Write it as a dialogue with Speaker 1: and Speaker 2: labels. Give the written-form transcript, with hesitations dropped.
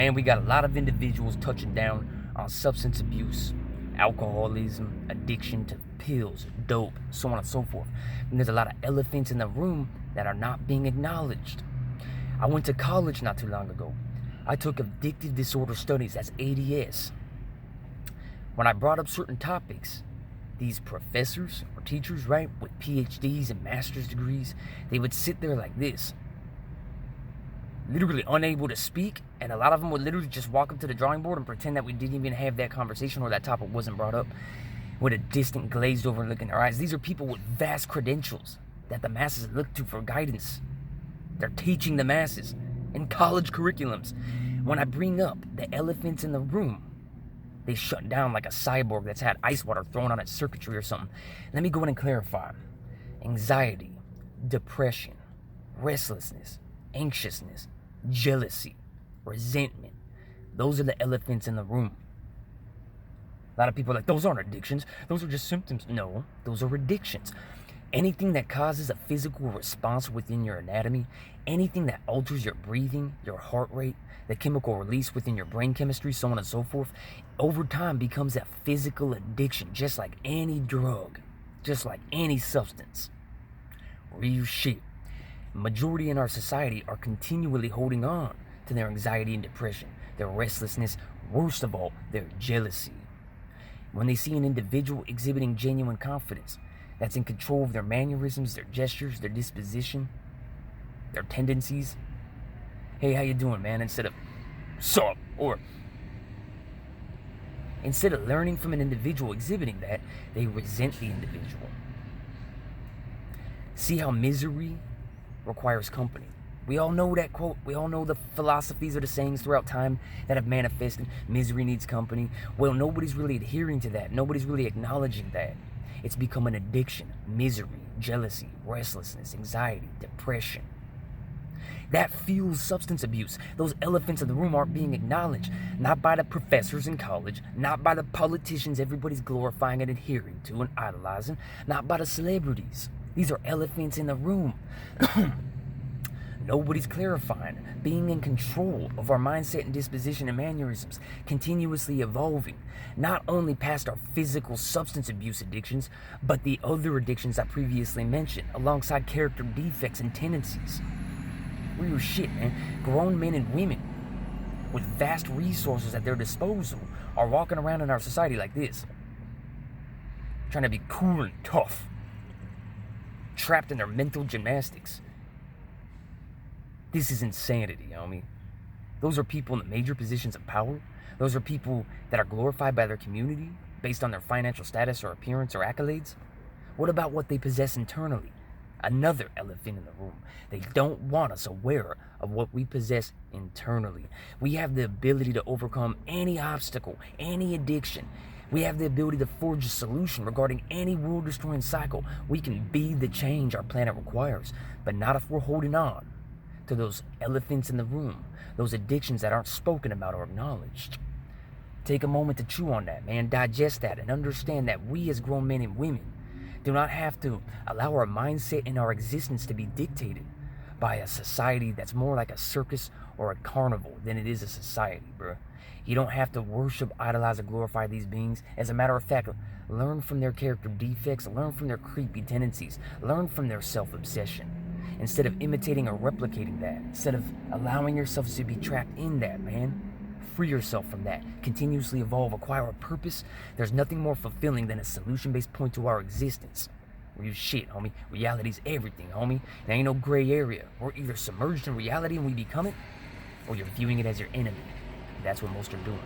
Speaker 1: And we got a lot of individuals touching down on substance abuse, alcoholism, addiction to pills, dope, so on and so forth. And there's a lot of elephants in the room that are not being acknowledged. I went to college not too long ago. I took addictive disorder studies, that's ADS. When I brought up certain topics, these professors or teachers, right, with PhDs and master's degrees, they would sit there like this, literally unable to speak, and a lot of them would literally just walk up to the drawing board and pretend that we didn't even have that conversation or that topic wasn't brought up, with a distant, glazed over look in their eyes. These are people with vast credentials that the masses look to for guidance. They're teaching the masses in college curriculums. When I bring up the elephants in the room, they shut down like a cyborg that's had ice water thrown on its circuitry or something. Let me go in and clarify. Anxiety, depression, restlessness, anxiousness, jealousy, resentment. Those are the elephants in the room. A lot of people are like, those aren't addictions. Those are just symptoms. No, those are addictions. Anything that causes a physical response within your anatomy, anything that alters your breathing, your heart rate, the chemical release within your brain chemistry, so on and so forth, over time becomes a physical addiction, just like any drug, just like any substance. Real shit. Majority in our society are continually holding on to their anxiety and depression, their restlessness, worst of all, their jealousy. When they see an individual exhibiting genuine confidence, that's in control of their mannerisms, their gestures, their disposition, their tendencies. Hey, how you doing, man? Instead of, sup, or instead of learning from an individual exhibiting that, they resent the individual. See how misery requires company. We all know that quote. We all know the philosophies or the sayings throughout time that have manifested. Misery needs company. Well, nobody's really adhering to that. Nobody's really acknowledging that. It's become an addiction. Misery, jealousy, restlessness, anxiety, depression. That fuels substance abuse. Those elephants in the room aren't being acknowledged. Not by the professors in college, not by the politicians everybody's glorifying and adhering to and idolizing, not by the celebrities. These are elephants in the room. Nobody's clarifying, being in control of our mindset and disposition and mannerisms, continuously evolving, not only past our physical substance abuse addictions, but the other addictions I previously mentioned, alongside character defects and tendencies. Real shit, man. Grown men and women with vast resources at their disposal are walking around in our society like this, trying to be cool and tough, trapped in their mental gymnastics. This is insanity, homie. Those are people in the major positions of power. Those are people that are glorified by their community based on their financial status or appearance or accolades. What about what they possess internally? Another elephant in the room. They don't want us aware of what we possess internally. We have the ability to overcome any obstacle, any addiction. We have the ability to forge a solution regarding any world-destroying cycle. We can be the change our planet requires, but not if we're holding on to those elephants in the room, those addictions that aren't spoken about or acknowledged. Take a moment to chew on that, man. Digest that and understand that we as grown men and women do not have to allow our mindset and our existence to be dictated by a society that's more like a circus or a carnival than it is a society, bro. You don't have to worship, idolize, or glorify these beings. As a matter of fact, learn from their character defects, learn from their creepy tendencies, learn from their self-obsession. Instead of imitating or replicating that, instead of allowing yourself to be trapped in that, man. Free yourself from that. Continuously evolve, acquire a purpose. There's nothing more fulfilling than a solution-based point to our existence. Real shit, homie. Reality's everything, homie. There ain't no gray area. We're either submerged in reality and we become it, or you're viewing it as your enemy. That's what most are doing.